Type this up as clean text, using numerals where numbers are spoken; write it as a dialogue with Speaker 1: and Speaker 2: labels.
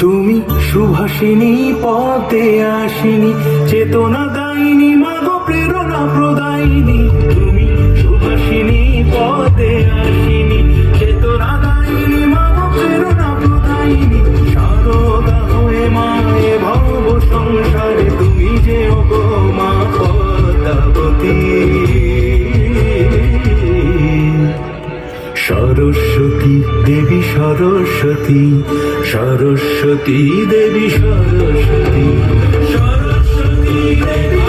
Speaker 1: তুমি সুভাষিনী পথে আসিনি, চেতনা দায়িনী মাগো প্রেরণা প্রদায়িনী। তুমি সুভাষিনী পথে আসিনি, চেতনা দায়িনী মাগো প্রেরণা প্রদায়িনী। সারদা হয়ে মায়ে ভব সংসারে তুমি যে ওগো মা পদ্মাবতী। সরস্বতী দেবী সরস্বতী, সরস্বতী দেবী সরস্বতী, সরস্বতী দেবী